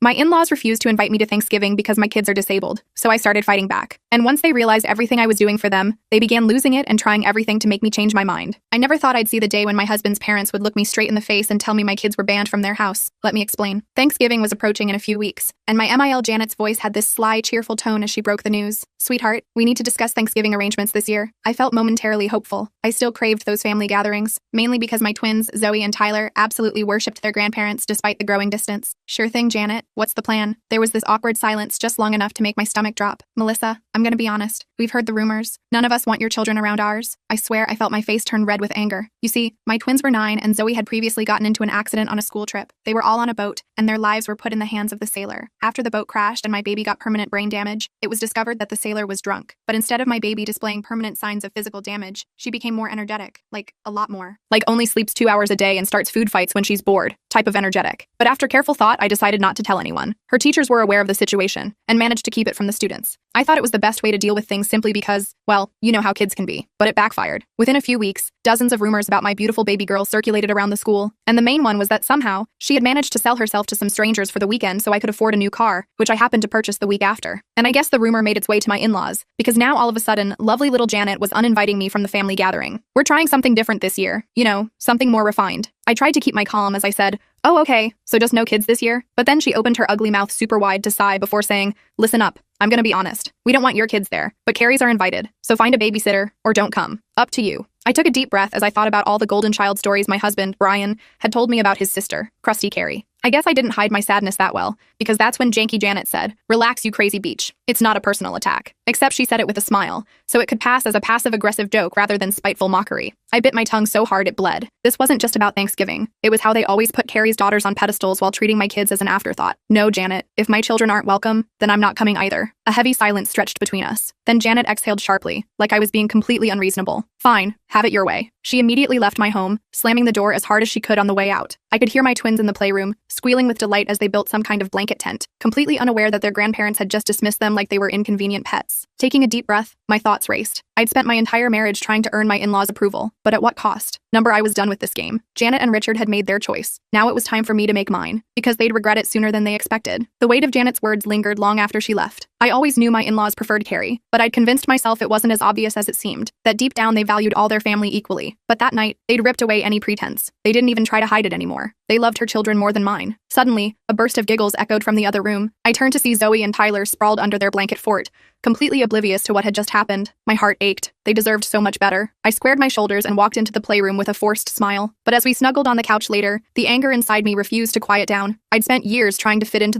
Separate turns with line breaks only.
My in-laws refused to invite me to Thanksgiving because my kids are disabled, so I started fighting back. And once they realized everything I was doing for them, they began losing it and trying everything to make me change my mind. I never thought I'd see the day when my husband's parents would look me straight in the face and tell me my kids were banned from their house. Let me explain. Thanksgiving was approaching in a few weeks, and my MIL Janet's voice had this sly, cheerful tone as she broke the news. Sweetheart, we need to discuss Thanksgiving arrangements this year. I felt momentarily hopeful. I still craved those family gatherings, mainly because my twins, Zoe and Tyler, absolutely worshipped their grandparents despite the growing distance. Sure thing, Janet. What's the plan? There was this awkward silence just long enough to make my stomach drop. Melissa, I'm gonna be honest. We've heard the rumors. None of us want your children around ours. I swear I felt my face turn red with anger. You see, my twins were 9 and Zoe had previously gotten into an accident on a school trip. They were all on a boat, and their lives were put in the hands of the sailor. After the boat crashed and my baby got permanent brain damage, it was discovered that the sailor was drunk. But instead of my baby displaying permanent signs of physical damage, she became more energetic. Like, a lot more. Like only sleeps 2 hours a day and starts food fights when she's bored. Type of energetic. But after careful thought, I decided not to tell anyone. Her teachers were aware of the situation and managed to keep it from the students. I thought it was the best way to deal with things simply because, well, you know how kids can be. But it backfired. Within a few weeks, dozens of rumors about my beautiful baby girl circulated around the school, and the main one was that somehow, she had managed to sell herself to some strangers for the weekend so I could afford a new car, which I happened to purchase the week after. And I guess the rumor made its way to my in-laws, because now all of a sudden, lovely little Janet was uninviting me from the family gathering. We're trying something different this year, you know, something more refined. I tried to keep my calm as I said, "Oh, okay, so just no kids this year?" But then she opened her ugly mouth super wide to sigh before saying, "Listen up, I'm gonna be honest. We don't want your kids there, but Carrie's are invited, so find a babysitter, or don't come. Up to you." I took a deep breath as I thought about all the golden child stories my husband, Brian, had told me about his sister, Krusty Carrie. I guess I didn't hide my sadness that well, because that's when Janky Janet said, "Relax, you crazy beach. It's not a personal attack." Except she said it with a smile, so it could pass as a passive-aggressive joke rather than spiteful mockery. I bit my tongue so hard it bled. This wasn't just about Thanksgiving. It was how they always put Carrie's daughters on pedestals while treating my kids as an afterthought. "No, Janet, if my children aren't welcome, then I'm not coming either." A heavy silence stretched between us. Then Janet exhaled sharply, like I was being completely unreasonable. "Fine, have it your way." She immediately left my home, slamming the door as hard as she could on the way out. I could hear my twins in the playroom, squealing with delight as they built some kind of blanket tent, completely unaware that their grandparents had just dismissed them like they were inconvenient pets. Taking a deep breath, my thoughts raced. I'd spent my entire marriage trying to earn my in-laws' approval, but at what cost? I was done with this game. Janet and Richard had made their choice. Now it was time for me to make mine, because they'd regret it sooner than they expected. The weight of Janet's words lingered long after she left. I always knew my in-laws preferred Carrie, but I'd convinced myself it wasn't as obvious as it seemed, that deep down they valued all their family equally. But that night, they'd ripped away any pretense. They didn't even try to hide it anymore. They loved her children more than mine. Suddenly, a burst of giggles echoed from the other room. I turned to see Zoe and Tyler sprawled under their blanket fort, completely oblivious to what had just happened. My heart ached. They deserved so much better. I squared my shoulders and walked into the playroom with a forced smile. But as we snuggled on the couch later, the anger inside me refused to quiet down. I'd spent years trying to fit into the